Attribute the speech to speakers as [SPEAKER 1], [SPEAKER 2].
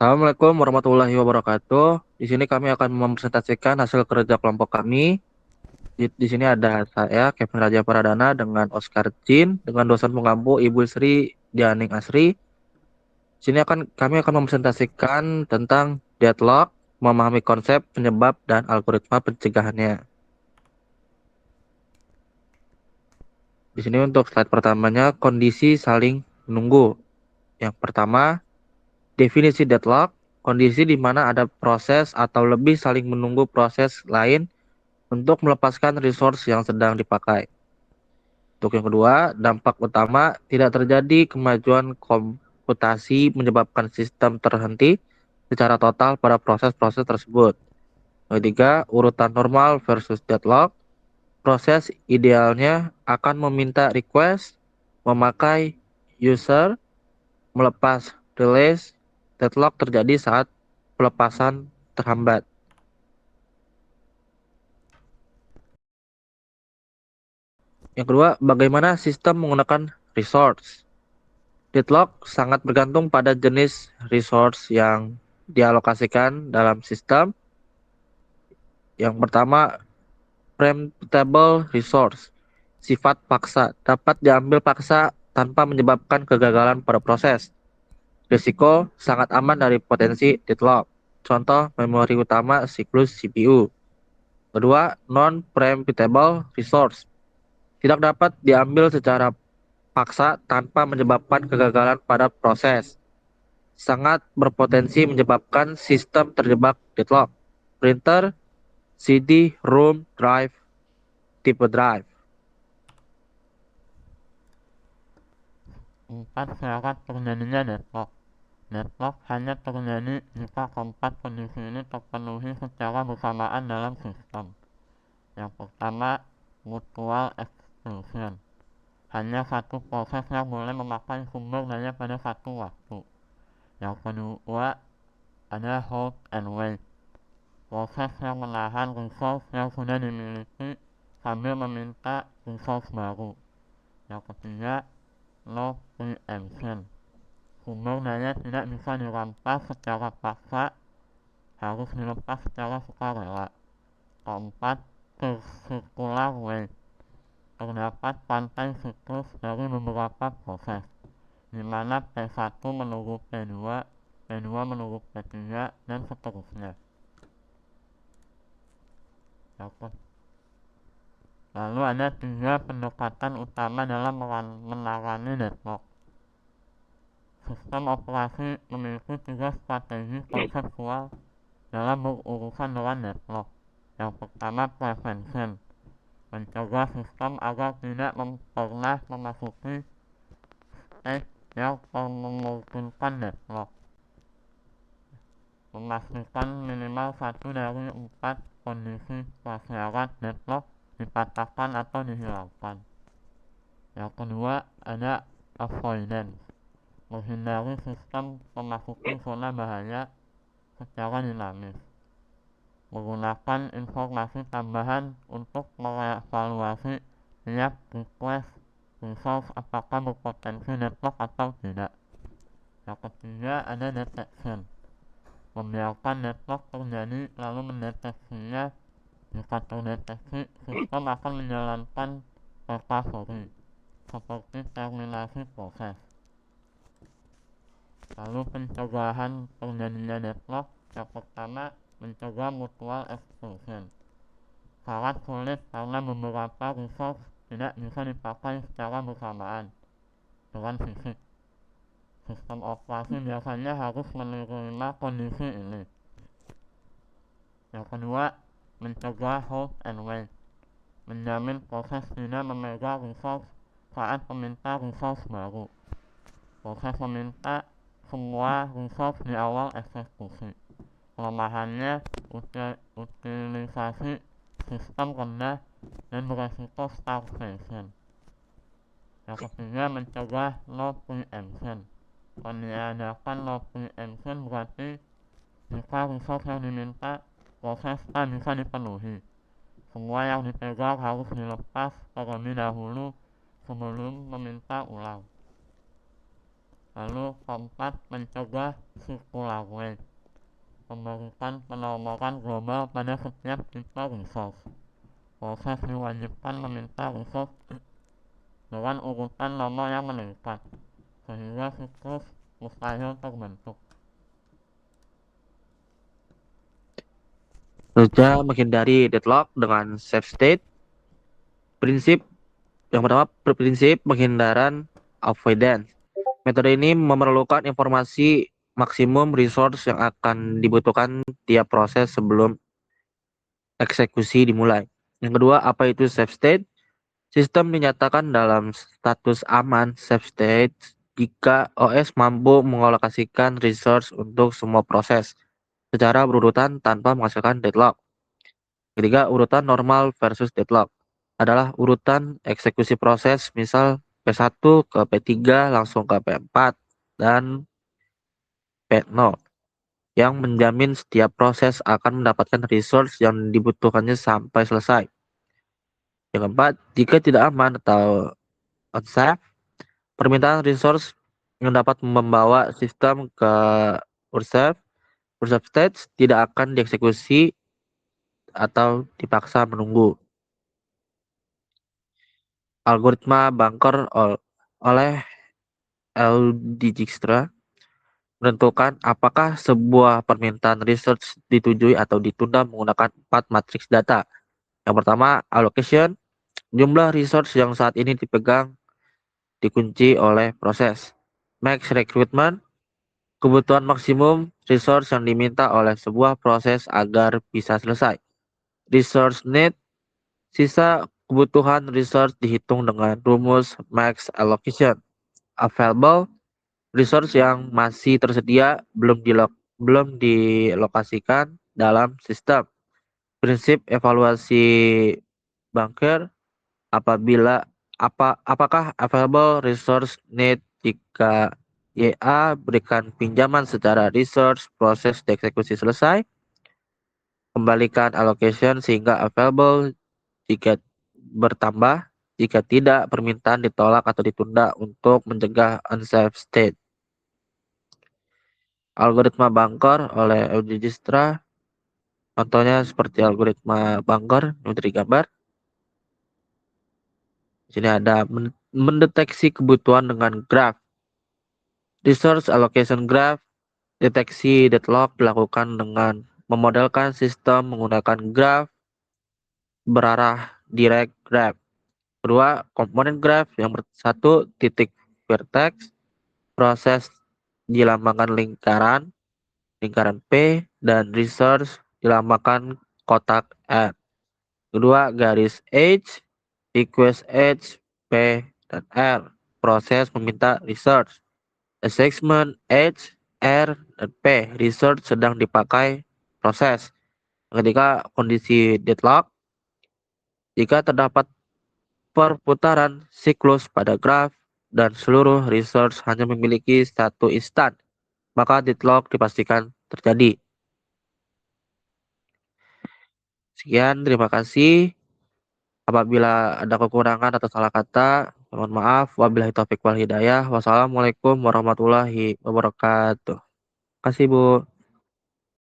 [SPEAKER 1] Assalamualaikum warahmatullahi wabarakatuh. Di sini kami akan mempresentasikan hasil kerja kelompok kami. Di sini ada saya, Kevin Raja Pradana, dengan Oscar Jin, dengan dosen pengampu Ibu Sri Dianing Asri. Di sini kami akan mempresentasikan tentang deadlock, memahami konsep, penyebab, dan algoritma pencegahannya. Di sini untuk slide pertamanya, kondisi saling menunggu. Yang pertama, definisi deadlock, kondisi di mana ada proses atau lebih saling menunggu proses lain untuk melepaskan resource yang sedang dipakai. Untuk yang kedua, dampak utama tidak terjadi kemajuan komputasi menyebabkan sistem terhenti secara total pada proses-proses tersebut. Yang ketiga, urutan normal versus deadlock. Proses idealnya akan meminta request, memakai user, melepas release. Deadlock terjadi saat pelepasan terhambat. Yang kedua, bagaimana sistem menggunakan resource. Deadlock sangat bergantung pada jenis resource yang dialokasikan dalam sistem. Yang pertama, preemptible resource. Sifat paksa dapat diambil paksa tanpa menyebabkan kegagalan pada proses. Risiko sangat aman dari potensi deadlock. Contoh, memori utama siklus CPU. Kedua, non-preemptible resource. Tidak dapat diambil secara paksa tanpa menyebabkan kegagalan pada proses. Sangat berpotensi menyebabkan sistem terjebak deadlock. Printer, CD, ROM, drive, tipe drive.
[SPEAKER 2] 4. Syarat terjadinya deadlock. Deadlock hanya terjadi jika keempat kondisi ini terpenuhi secara bersamaan dalam sistem. Yang pertama, mutual exclusion. Hanya satu proses yang boleh memakai sumber daya pada satu waktu. Yang kedua, ada hold and wait. Proses yang menahan resource yang sudah dimiliki sambil meminta resource baru. Yang ketiga, no preemption. Sumber daya tidak bisa dirampas secara paksa, harus dilepas secara sukarela. Keempat, circular wave. Terdapat pantai siklus dari beberapa proses, di mana P1 menunggu P2, P2 menunggu P3, dan seterusnya. Lalu ada 3 pendekatan utama dalam menangani deadlock. Sistem operasi memiliki 3 strategi konseptual dalam berurusan dengan deadlock. Yang pertama, prevention. Mencegah sistem agar tidak pernah memasuki stage yang memungkinkan deadlock. Memastikan minimal 1 dari 4 kondisi prasyarat deadlock dipatahkan atau dihilangkan. Yang kedua, ada avoidance. Menghindari sistem memasuki zona bahaya secara dinamis. Menggunakan informasi tambahan untuk mengevaluasi tiap request resource apakah berpotensi deadlock atau tidak. Yang ketiga, ada detection. Membiarkan deadlock terjadi lalu mendeteksinya. Jika terdeteksi, sistem akan menjalankan recovery seperti terminasi proses. Lalu pencegahan terjadinya deadlock. Yang pertama, mencegah mutual exclusion. Sangat sulit karena beberapa resource tidak bisa dipakai secara bersamaan dengan fisik. Sistem operasi biasanya harus menerima kondisi ini. Yang kedua, mencegah hold and wait. Menjamin proses tidak memegang resource saat meminta resource baru. Proses meminta semua resource di awal eksekusi. Kelemahannya, utilisasi sistem rendah dan beresiko starvation. Yang ketiga, mencegah no preemption. Meniadakan no preemption berarti jika resource yang diminta proses tak bisa dipenuhi. Semua yang dipegang harus dilepas terlebih dahulu sebelum meminta ulang. Lalu keempat, mencegah circular memberikan penomoran global pada setiap tipe resource. Proses diwajibkan meminta resource dengan urutan nomor yang meningkat, sehingga siklus mustahil terbentuk.
[SPEAKER 1] Selanjutnya, menghindari deadlock dengan safe state. Prinsip yang pertama, prinsip penghindaran avoidance. Metode ini memerlukan informasi maksimum resource yang akan dibutuhkan tiap proses sebelum eksekusi dimulai. Yang kedua, apa itu safe state? Sistem dinyatakan dalam status aman safe state jika OS mampu mengalokasikan resource untuk semua proses secara berurutan tanpa menghasilkan deadlock. Ketiga, urutan normal versus deadlock adalah urutan eksekusi proses, misal P1 ke P3 langsung ke P4 dan P0, yang menjamin setiap proses akan mendapatkan resource yang dibutuhkannya sampai selesai. Yang keempat, jika tidak aman atau unsafe, permintaan resource yang dapat membawa sistem ke unsafe state tidak akan dieksekusi atau dipaksa menunggu. Algoritma Bunker oleh L. Dijkstra menentukan apakah sebuah permintaan research ditujui atau ditunda menggunakan 4 matriks data. Yang pertama, allocation, jumlah resource yang saat ini dipegang dikunci oleh proses. Max recruitment, kebutuhan maksimum resource yang diminta oleh sebuah proses agar bisa selesai. Resource need, sisa kebutuhan resource dihitung dengan rumus max allocation. Available, resource yang masih tersedia belum dilokasikan dalam sistem. Prinsip evaluasi Bunker, apakah available resource need jika YA berikan pinjaman secara resource proses dieksekusi selesai. Kembalikan allocation sehingga available jika bertambah. Jika tidak, permintaan ditolak atau ditunda untuk mencegah unsafe state. Algoritma Bunker oleh Eugene. Contohnya seperti algoritma Bunker yang dari gambar. Di sini ada mendeteksi kebutuhan dengan graph. Resource allocation graph, deteksi deadlock dilakukan dengan memodelkan sistem menggunakan graph berarah direct graph. Kedua, komponen graph. Yang satu, titik vertex, proses dilambangkan lingkaran P, dan resource dilambangkan kotak R. Kedua, garis H, request H, P, dan R. Proses meminta resource. Assessment H, R, dan P. Resource sedang dipakai proses. Ketika kondisi deadlock, jika terdapat perputaran siklus pada graf dan seluruh resource hanya memiliki satu instan, maka deadlock dipastikan terjadi. Sekian, terima kasih. Apabila ada kekurangan atau salah kata, mohon maaf. Wabillahi taufiq wal hidayah. Wassalamualaikum warahmatullahi wabarakatuh. Terima kasih, Bu.